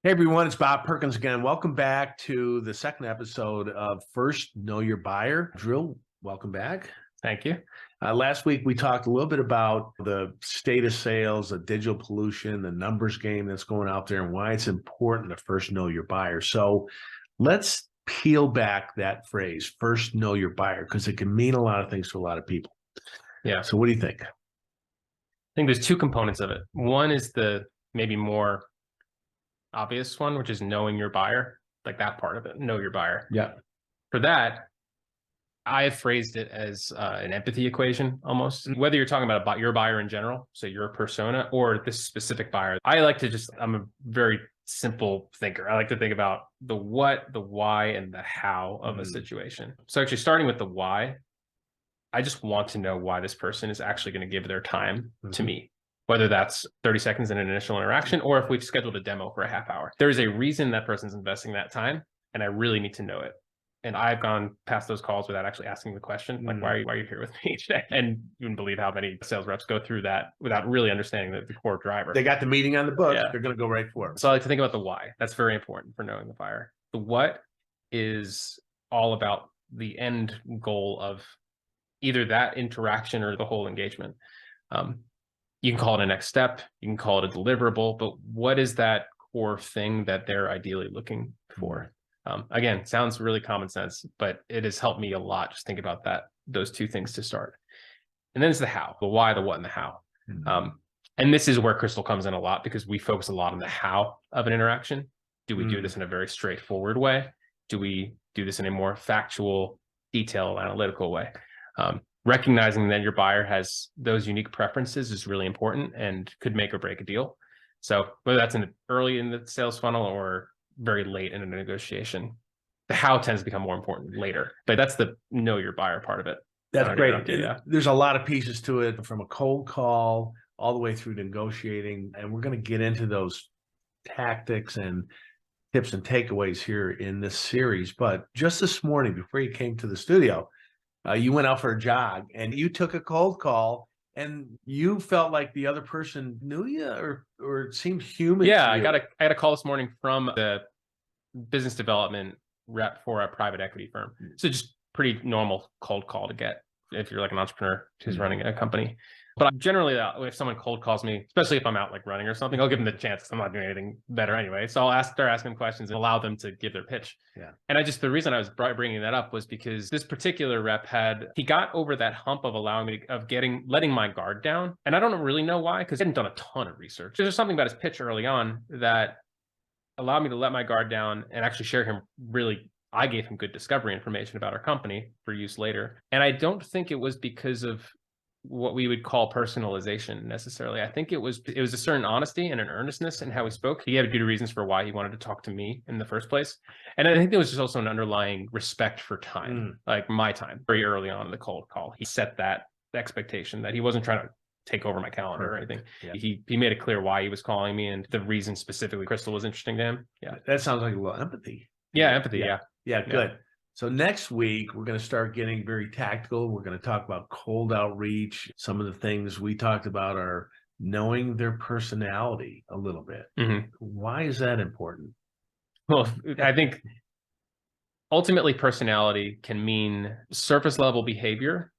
Hey everyone, it's Bob Perkins again. Welcome back to the second episode of First Know Your Buyer. Drill, welcome back. Thank you. Last week we talked a little bit about the state of sales, the digital pollution, the numbers game that's going out there, and why it's important to first know your buyer. So let's peel back that phrase, first know your buyer, because it can mean a lot of things to a lot of people. Yeah. So what do you think? I think there's two components of it. One is the maybe more obvious one, which is knowing your buyer, like that part of it, know your buyer. Yeah. For that, I have phrased it as an empathy equation almost. Whether you're talking about your buyer in general, so your persona, or this specific buyer, I like to I'm a very simple thinker. I like to think about the what, the why, and the how of a situation. So actually starting with the why, I just want to know why this person is actually going to give their time to me, whether that's 30 seconds in an initial interaction, or if we've scheduled a demo for a half hour. There's a reason that person's investing that time, and I really need to know it. And I've gone past those calls without actually asking the question, like, why are you here with me today? And you wouldn't believe how many sales reps go through that without really understanding the core driver. They got the meeting on the book. Yeah. They're going to go right for it. So I like to think about the why. That's very important for knowing the buyer. The what is all about the end goal of either that interaction or the whole engagement. You can call it a next step, you can call it a deliverable, but what is that core thing that they're ideally looking for? Again, sounds really common sense, but it has helped me a lot. Just think about those two things to start. And then it's the how, the why, the what, and the how. And this is where Crystal comes in a lot, because we focus a lot on the how of an interaction. Do we do this in a very straightforward way? Do we do this in a more factual, detailed, analytical way? Recognizing that your buyer has those unique preferences is really important and could make or break a deal. So whether that's early in the sales funnel or very late in a negotiation, the how tends to become more important later. But that's the know your buyer part of it. That's great. There's a lot of pieces to it, from a cold call all the way through negotiating. And we're going to get into those tactics and tips and takeaways here in this series. But just this morning, before you came to the studio, you went out for a jog and you took a cold call, and you felt like the other person knew you or it seemed human. Yeah, I had a call this morning from the business development rep for a private equity firm. So just pretty normal cold call to get if you're like an entrepreneur who's running a company. But generally, if someone cold calls me, especially if I'm out like running or something, I'll give them the chance, because I'm not doing anything better anyway. So I'll start asking questions and allow them to give their pitch. Yeah. And the reason I was bringing that up was because this particular rep he got over that hump of letting my guard down. And I don't really know why, because he hadn't done a ton of research. There's something about his pitch early on that allowed me to let my guard down and actually share him I gave him good discovery information about our company for use later. And I don't think it was because of what we would call personalization necessarily. I think it was a certain honesty and an earnestness in how he spoke. He had good reasons for why he wanted to talk to me in the first place. And I think there was just also an underlying respect for time, like my time, very early on in the cold call. He set that expectation that he wasn't trying to take over my calendar or anything. Yeah. He made it clear why he was calling me and the reason specifically Crystal was interesting to him. Yeah. That sounds like a little empathy. Yeah, empathy. Yeah, good. Yeah. So next week, we're going to start getting very tactical. We're going to talk about cold outreach. Some of the things we talked about are knowing their personality a little bit. Why is that important? Well, I think ultimately personality can mean surface level behavior.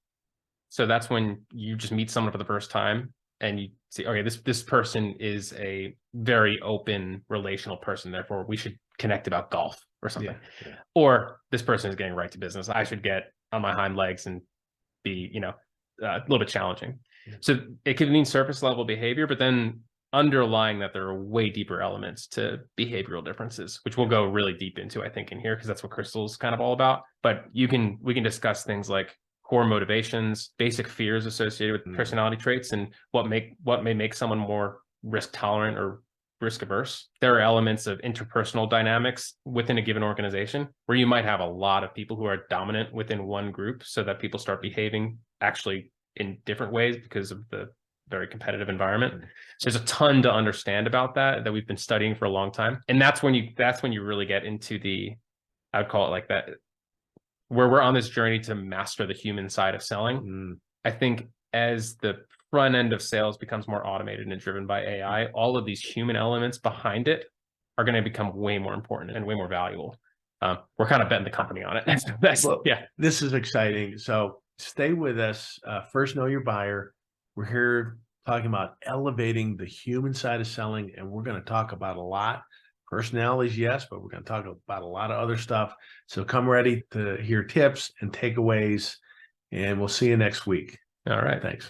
So that's when you just meet someone for the first time and you see, okay, this person is a very open relational person. Therefore, we should connect about golf or something. Yeah. Or this person is getting right to business. I should get on my hind legs and be, a little bit challenging. Yeah. So it could mean surface level behavior, but then underlying that, there are way deeper elements to behavioral differences, which we'll go really deep into, I think, in here, because that's what Crystal's kind of all about. But we can discuss things like core motivations, basic fears associated with personality traits, and what may make someone more risk tolerant or risk averse. There are elements of interpersonal dynamics within a given organization where you might have a lot of people who are dominant within one group, so that people start behaving actually in different ways because of the very competitive environment. So there's a ton to understand about that we've been studying for a long time. And that's when you really get into I would call it like that, where we're on this journey to master the human side of selling. I think as the front end of sales becomes more automated and driven by AI, all of these human elements behind it are going to become way more important and way more valuable. We're kind of betting the company on it. Well, Yeah. This is exciting. So stay with us. First, know your buyer. We're here talking about elevating the human side of selling, and we're going to talk about a lot. Personalities, yes, but we're going to talk about a lot of other stuff. So come ready to hear tips and takeaways, and we'll see you next week. All right. Thanks.